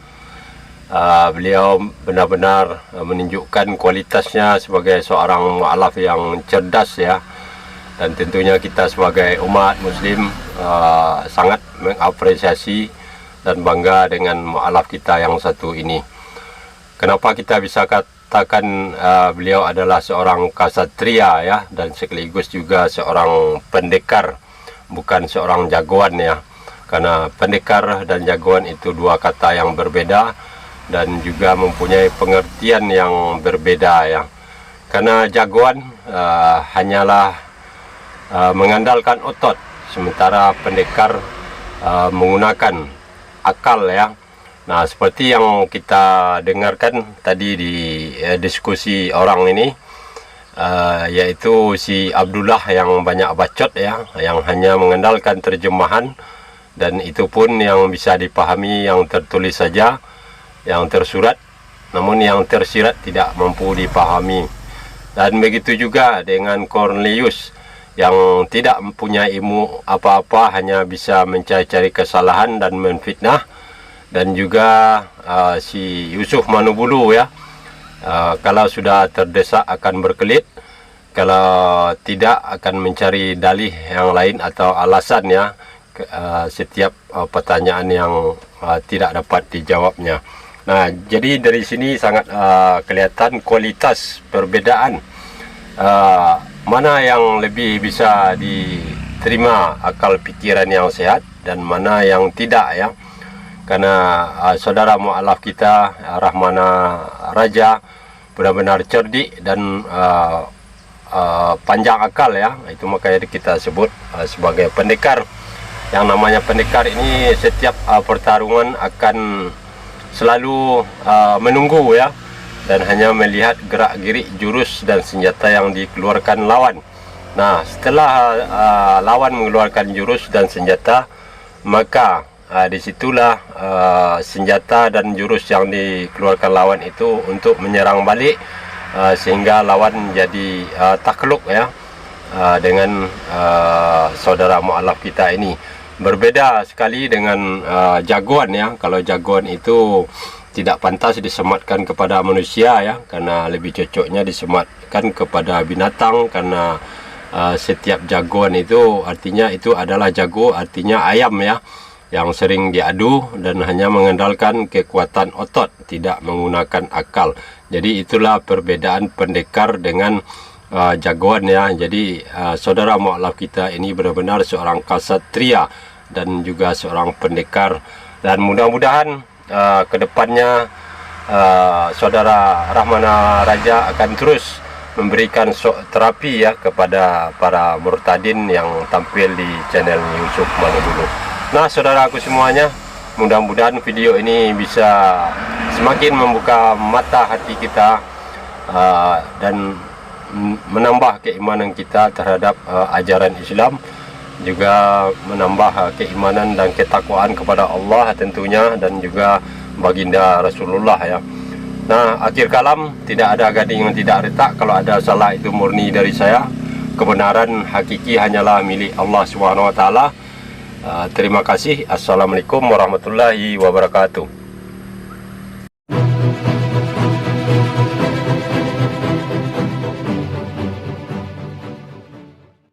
Beliau benar-benar menunjukkan kualitasnya sebagai seorang mu'alaf yang cerdas ya. Dan tentunya kita sebagai umat muslim sangat mengapresiasi dan bangga dengan mu'alaf kita yang satu ini. Kenapa kita bisa katakan beliau adalah seorang kasatria ya, dan sekaligus juga seorang pendekar, bukan seorang jagoan ya. Karena pendekar dan jagoan itu dua kata yang berbeda dan juga mempunyai pengertian yang berbeda ya. Karena jagoan hanyalah mengandalkan otot, sementara pendekar menggunakan akal ya. Nah, seperti yang kita dengarkan tadi di diskusi orang ini, yaitu si Abdullah yang banyak bacot ya, yang hanya mengandalkan terjemahan, dan itu pun yang bisa dipahami yang tertulis saja, yang tersurat, namun yang tersirat tidak mampu dipahami. Dan begitu juga dengan Cornelius yang tidak mempunyai ilmu apa-apa, hanya bisa mencari-cari kesalahan dan menfitnah. Dan juga si Yusuf Manubulu ya, kalau sudah terdesak akan berkelit, kalau tidak akan mencari dalih yang lain atau alasan ya, setiap pertanyaan yang tidak dapat dijawabnya. Nah, jadi dari sini sangat kelihatan kualitas perbedaan, mana yang lebih bisa diterima akal pikiran yang sehat dan mana yang tidak ya. Karena saudara mu'alaf kita Rahmana Raja benar-benar cerdik dan panjang akal ya. Itu makanya kita sebut sebagai pendekar. Yang namanya pendekar ini setiap pertarungan akan selalu menunggu ya, dan hanya melihat gerak-gerik jurus dan senjata yang dikeluarkan lawan. Nah, setelah lawan mengeluarkan jurus dan senjata, maka disitulah senjata dan jurus yang dikeluarkan lawan itu untuk menyerang balik, sehingga lawan jadi takluk ya dengan saudara mualaf kita ini. Berbeda sekali dengan jagoan ya. Kalau jagoan itu tidak pantas disematkan kepada manusia ya, karena lebih cocoknya disematkan kepada binatang, karena setiap jagoan itu artinya itu adalah jago, artinya ayam ya, yang sering diadu dan hanya mengandalkan kekuatan otot, tidak menggunakan akal. Jadi itulah perbedaan pendekar dengan jagoan ya. Jadi saudara mualaf kita ini benar-benar seorang ksatria dan juga seorang pendekar, dan mudah-mudahan kedepannya saudara Rahmana Raja akan terus memberikan terapi ya kepada para murtadin yang tampil di channel Yusuf Manudulu. Nah, saudaraku semuanya, mudah-mudahan video ini bisa semakin membuka mata hati kita dan menambah keimanan kita terhadap ajaran Islam, juga menambah keimanan dan ketakwaan kepada Allah tentunya, dan juga baginda Rasulullah ya. Nah, akhir kalam, tidak ada gading yang tidak retak. Kalau ada salah itu murni dari saya. Kebenaran hakiki hanyalah milik Allah Subhanahu wa taala. Terima kasih. Assalamualaikum warahmatullahi wabarakatuh.